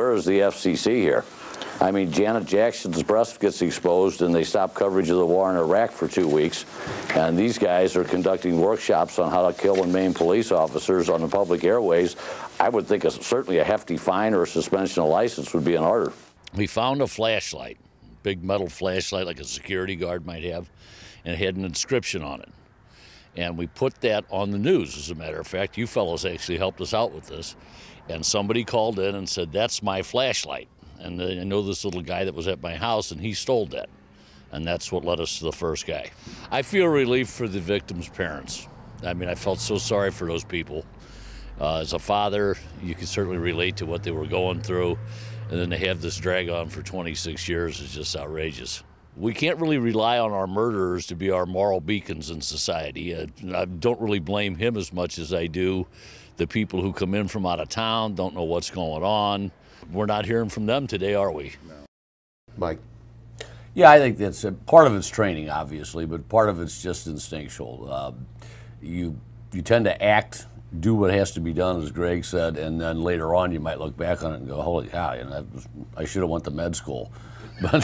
Where is the FCC here? I mean, Janet Jackson's breast gets exposed and they stop coverage of the war in Iraq for 2 weeks. And these guys are conducting workshops on how to kill and maim police officers on the public airways. I would think certainly a hefty fine or a suspension of license would be in order. We found a flashlight, big metal flashlight like a security guard might have, and it had an inscription on it. And we put that on the news, as a matter of fact. You fellows actually helped us out with this. And somebody called in and said, "That's my flashlight. And I know this little guy that was at my house, and he stole that." And that's what led us to the first guy. I feel relief for the victims' parents. I mean, I felt so sorry for those people. As a father, you can certainly relate to what they were going through. And then to have this drag on for 26 years is just outrageous. We can't really rely on our murderers to be our moral beacons in society. I don't really blame him as much as I do the people who come in from out of town, don't know what's going on. We're not hearing from them today, are we? No. Mike? Yeah, I think that's part of it's training, obviously, but part of it's just instinctual. You tend to act, do what has to be done, as Greg said, and then later on you might look back on it and go, "Holy cow, you know, I should have went to med school." But,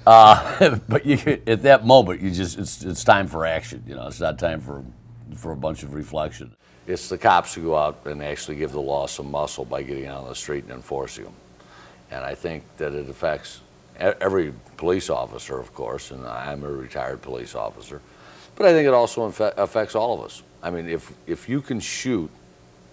but at that moment, it's time for action. You know, it's not time for a bunch of reflection. It's the cops who go out and actually give the law some muscle by getting out on the street and enforcing them. And I think that it affects every police officer, of course, and I'm a retired police officer, but I think it also affects all of us. I mean, if you can shoot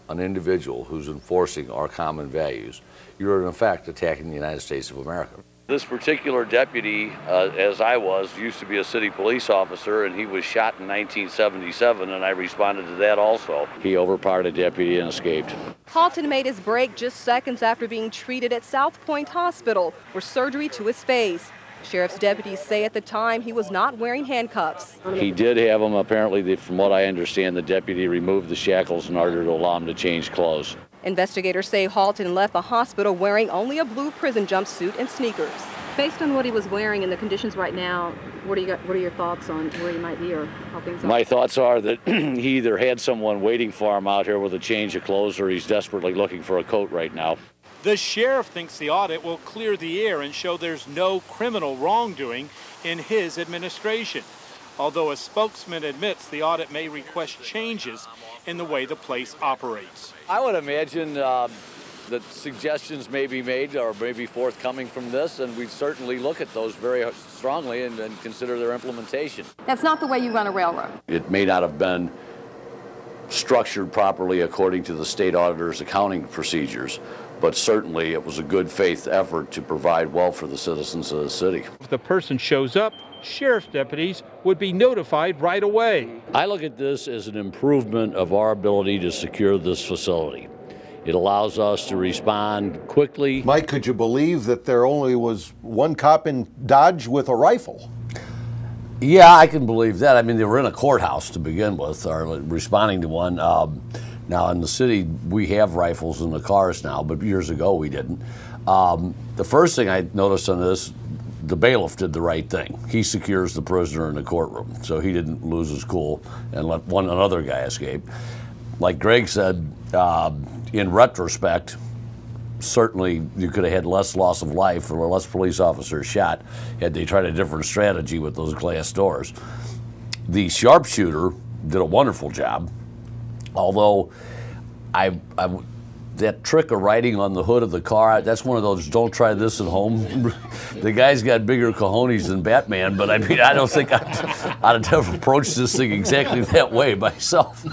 an individual who's enforcing our common values, you're in effect attacking the United States of America. This particular deputy, as I was, used to be a city police officer, and he was shot in 1977, and I responded to that also. He overpowered a deputy and escaped. Halton made his break just seconds after being treated at South Point Hospital for surgery to his face. Sheriff's deputies say at the time he was not wearing handcuffs. He did have them. Apparently, from what I understand, the deputy removed the shackles in order to allow him to change clothes. Investigators say Halton left the hospital wearing only a blue prison jumpsuit and sneakers. Based on what he was wearing and the conditions right now, what are your thoughts on where he might be or how things are? My thoughts are that he either had someone waiting for him out here with a change of clothes, or he's desperately looking for a coat right now. The sheriff thinks the audit will clear the air and show there's no criminal wrongdoing in his administration. Although a spokesman admits the audit may request changes in the way the place operates. I would imagine that suggestions may be made or may be forthcoming from this, and we'd certainly look at those very strongly and consider their implementation. That's not the way you run a railroad. It may not have been structured properly according to the state auditor's accounting procedures, but certainly it was a good faith effort to provide well for the citizens of the city. If the person shows up, sheriff's deputies would be notified right away. I look at this as an improvement of our ability to secure this facility. It allows us to respond quickly. Mike, could you believe that there only was one cop in Dodge with a rifle? Yeah, I can believe that. I mean, they were in a courthouse to begin with, or responding to one. Now, in the city, we have rifles in the cars now, but years ago we didn't. The first thing I noticed on this, the bailiff did the right thing. He secures the prisoner in the courtroom, so he didn't lose his cool and let another guy escape. Like Greg said, in retrospect, certainly you could have had less loss of life or less police officers shot had they tried a different strategy with those glass doors. The sharpshooter did a wonderful job, although that trick of writing on the hood of the car, that's one of those don't try this at home. The guy's got bigger cojones than Batman, but I mean, I don't think I'd have approached this thing exactly that way myself.